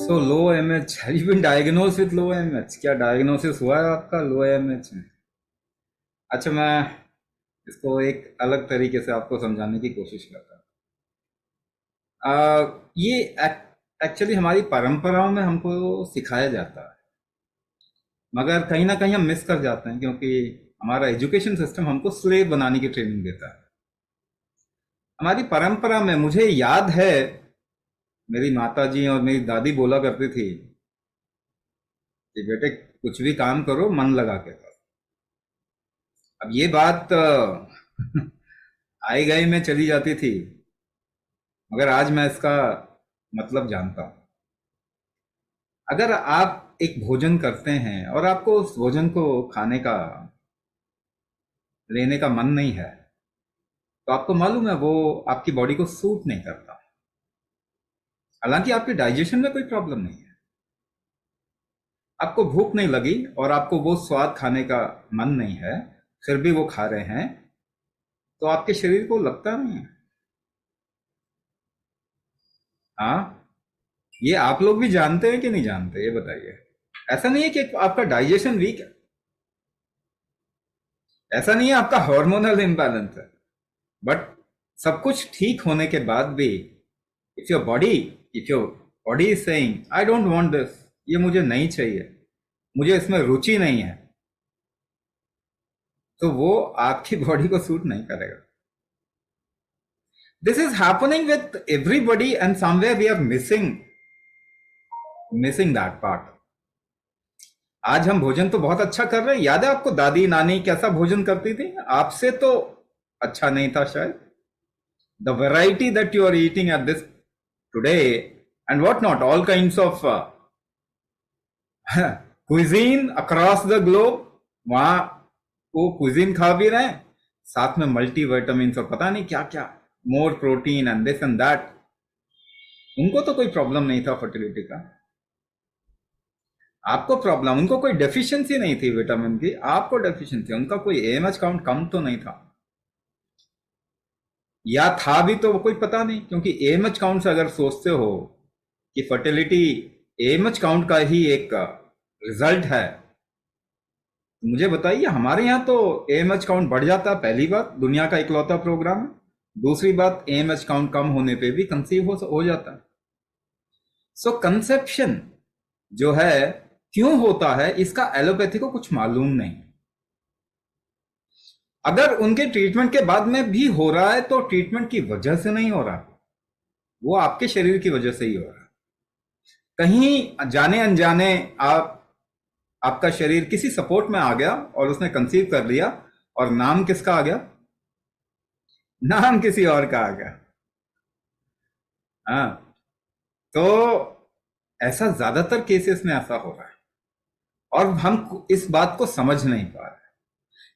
So low MH, have you been diagnose with low MH? क्या diagnosis हुआ है आपका लो एमएच में? अच्छा, मैं इसको एक अलग तरीके से आपको समझाने की कोशिश करता हूँ। ये एक्चुअली हमारी परंपराओं में हमको सिखाया जाता है, मगर कहीं ना कहीं हम मिस कर जाते हैं, क्योंकि हमारा एजुकेशन सिस्टम हमको स्लेव बनाने की ट्रेनिंग देता है। हमारी परंपरा में मुझे याद है, मेरी माता जी और मेरी दादी बोला करती थी कि बेटे कुछ भी काम करो मन लगा के करो। अब ये बात आई गई में चली जाती थी, मगर आज मैं इसका मतलब जानता हूं। अगर आप एक भोजन करते हैं और आपको उस भोजन को खाने का, लेने का मन नहीं है, तो आपको मालूम है वो आपकी बॉडी को सूट नहीं करता। हालांकि आपके डाइजेशन में कोई प्रॉब्लम नहीं है, आपको भूख नहीं लगी और आपको वो स्वाद खाने का मन नहीं है, फिर भी वो खा रहे हैं, तो आपके शरीर को लगता नहीं है। हाँ, ये आप लोग भी जानते हैं कि नहीं जानते, ये बताइए। ऐसा नहीं है कि आपका डाइजेशन वीक है, ऐसा नहीं है आपका हार्मोनल इम्बैलेंस है, बट सब कुछ ठीक होने के बाद भी if your body if your body is saying I don't want this, ये मुझे नहीं चाहिए, मुझे इसमें रुचि नहीं है, तो वो आपकी बॉडी को सूट नहीं करेगा। This is happening with everybody and somewhere we are missing that part. आज हम भोजन तो बहुत अच्छा कर रहे हैं, याद है आपको दादी नानी कैसा भोजन करती थी? आपसे तो अच्छा नहीं था शायद। The variety that you are eating at this today and what not, all kinds of cuisine across the globe, वहां वो cuisine खा भी रहे हैं, साथ में मल्टी विटामिन और पता नहीं क्या क्या, more protein and this and that. उनको तो कोई प्रॉब्लम नहीं था फर्टिलिटी का, आपको प्रॉब्लम, उनको कोई डेफिशिएंसी नहीं थी विटामिन की, आपको डेफिशिएंसी। उनका कोई एएमएच काउंट कम तो नहीं था, या था भी तो कोई पता नहीं, क्योंकि एएमएच काउंट से अगर सोचते हो कि फर्टिलिटी एएमएच काउंट का ही एक रिजल्ट है, तो मुझे बताइए, हमारे यहाँ तो एएमएच काउंट बढ़ जाता है, पहली बात, दुनिया का इकलौता प्रोग्राम है। दूसरी बात, एएमएच काउंट कम होने पे भी कंसीव हो जाता है। सो कंसेप्शन जो है क्यों होता है, इसका एलोपैथी को कुछ मालूम नहीं। अगर उनके ट्रीटमेंट के बाद में भी हो रहा है तो ट्रीटमेंट की वजह से नहीं हो रहा, वो आपके शरीर की वजह से ही हो रहा है। कहीं जाने अनजाने आपका शरीर किसी सपोर्ट में आ गया और उसने कंसीव कर लिया, और नाम किसका आ गया? नाम किसी और का आ गया। हाँ, तो ऐसा ज्यादातर केसेस में ऐसा हो रहा है, और हम इस बात को समझ नहीं पा रहे,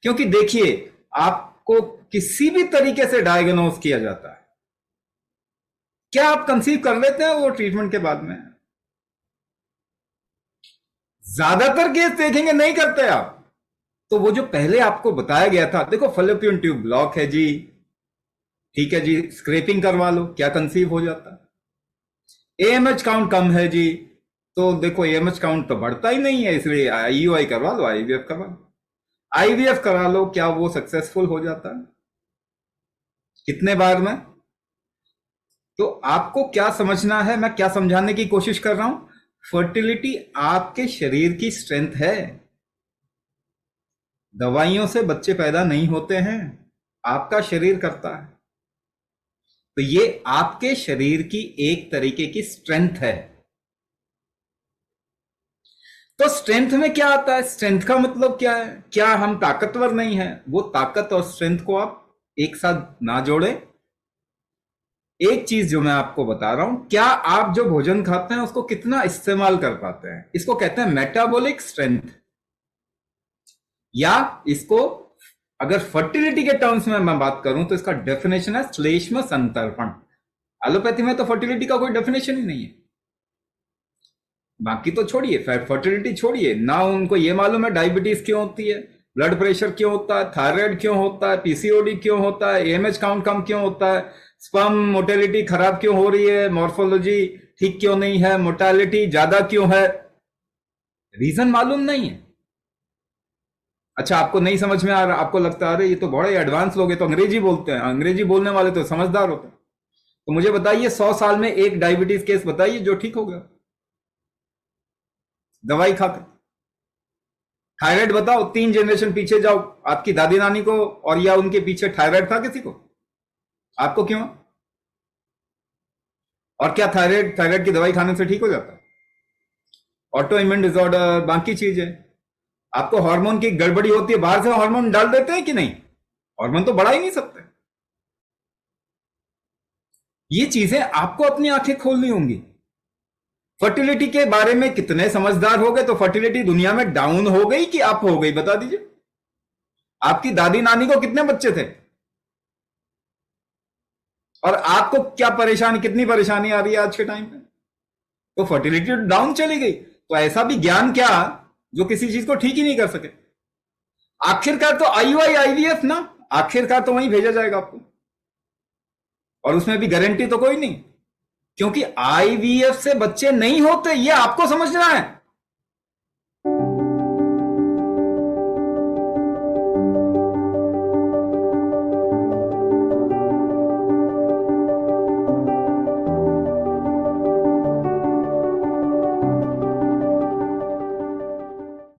क्योंकि देखिए, आपको किसी भी तरीके से डायग्नोज किया जाता है, क्या आप कंसीव कर लेते हैं वो ट्रीटमेंट के बाद में? ज्यादातर केस देखेंगे नहीं करते आप। तो वो जो पहले आपको बताया गया था, देखो फैलोपियन ट्यूब ब्लॉक है जी, ठीक है जी, स्क्रेपिंग करवा लो, क्या कंसीव हो जाता है। एएमएच काउंट कम है जी, तो देखो एएमएच काउंट तो बढ़ता ही नहीं है, इसलिए आईयूआई करवा लो, आईवीएफ करवा लो, आईवीएफ करा लो, क्या वो सक्सेसफुल हो जाता है? कितने बार में? तो आपको क्या समझना है, मैं क्या समझाने की कोशिश कर रहा हूं, फर्टिलिटी आपके शरीर की स्ट्रेंथ है। दवाइयों से बच्चे पैदा नहीं होते हैं, आपका शरीर करता है। तो ये आपके शरीर की एक तरीके की स्ट्रेंथ है। तो स्ट्रेंथ में क्या आता है? स्ट्रेंथ का मतलब क्या है? क्या हम ताकतवर नहीं है? वो ताकत और स्ट्रेंथ को आप एक साथ ना जोड़े। एक चीज जो मैं आपको बता रहा हूं, क्या आप जो भोजन खाते हैं उसको कितना इस्तेमाल कर पाते हैं, इसको कहते हैं मेटाबॉलिक स्ट्रेंथ। या इसको अगर फर्टिलिटी के टर्म्स में मैं बात करूं तो इसका डेफिनेशन है श्लेष्म संतर्पण। एलोपैथी में तो फर्टिलिटी का कोई डेफिनेशन ही नहीं है। बाकी तो छोड़िए, फर्टिलिटी छोड़िए ना, उनको ये मालूम है डायबिटीज क्यों होती है, ब्लड प्रेशर क्यों होता है, थायराइड क्यों होता है, पीसीओडी क्यों होता है, एएमएच काउंट कम क्यों होता है, स्पर्म मोटिलिटी खराब क्यों हो रही है, मॉर्फोलॉजी ठीक क्यों नहीं है, मोर्टालिटी ज्यादा क्यों है, रीजन मालूम नहीं है। अच्छा, आपको नहीं समझ में आ रहा, आपको लगता है अरे ये तो बड़े एडवांस लोग हैं, तो अंग्रेजी बोलते हैं, अंग्रेजी बोलने वाले तो समझदार होते हैं। तो मुझे बताइए 100 साल में एक डायबिटीज केस बताइए जो ठीक हो गया दवाई खाकर। थायराइड बताओ, 3 जनरेशन पीछे जाओ, आपकी दादी नानी को और या उनके पीछे थायराइड था किसी को? आपको क्यों? और क्या थायराइड थायराइड की दवाई खाने से ठीक हो जाता है? ऑटो इम्यून डिसऑर्डर, बाकी चीजें, आपको हार्मोन की गड़बड़ी होती है, बाहर से हार्मोन डाल देते हैं कि नहीं? हार्मोन तो बढ़ा ही नहीं सकते। ये चीजें आपको अपनी आंखें खोलनी होंगी। फर्टिलिटी के बारे में कितने समझदार हो गए, तो फर्टिलिटी दुनिया में डाउन हो गई कि अप हो गई, बता दीजिए। आपकी दादी नानी को कितने बच्चे थे, और आपको क्या परेशानी, कितनी परेशानी आ रही है आज के टाइम पे? तो फर्टिलिटी डाउन चली गई, तो ऐसा भी ज्ञान क्या जो किसी चीज को ठीक ही नहीं कर सके? आखिरकार तो आईयूआई आईवीएफ ना, आखिरकार तो वहीं भेजा जाएगा आपको, और उसमें भी गारंटी तो कोई नहीं, क्योंकि आईवीएफ से बच्चे नहीं होते, ये आपको समझना है।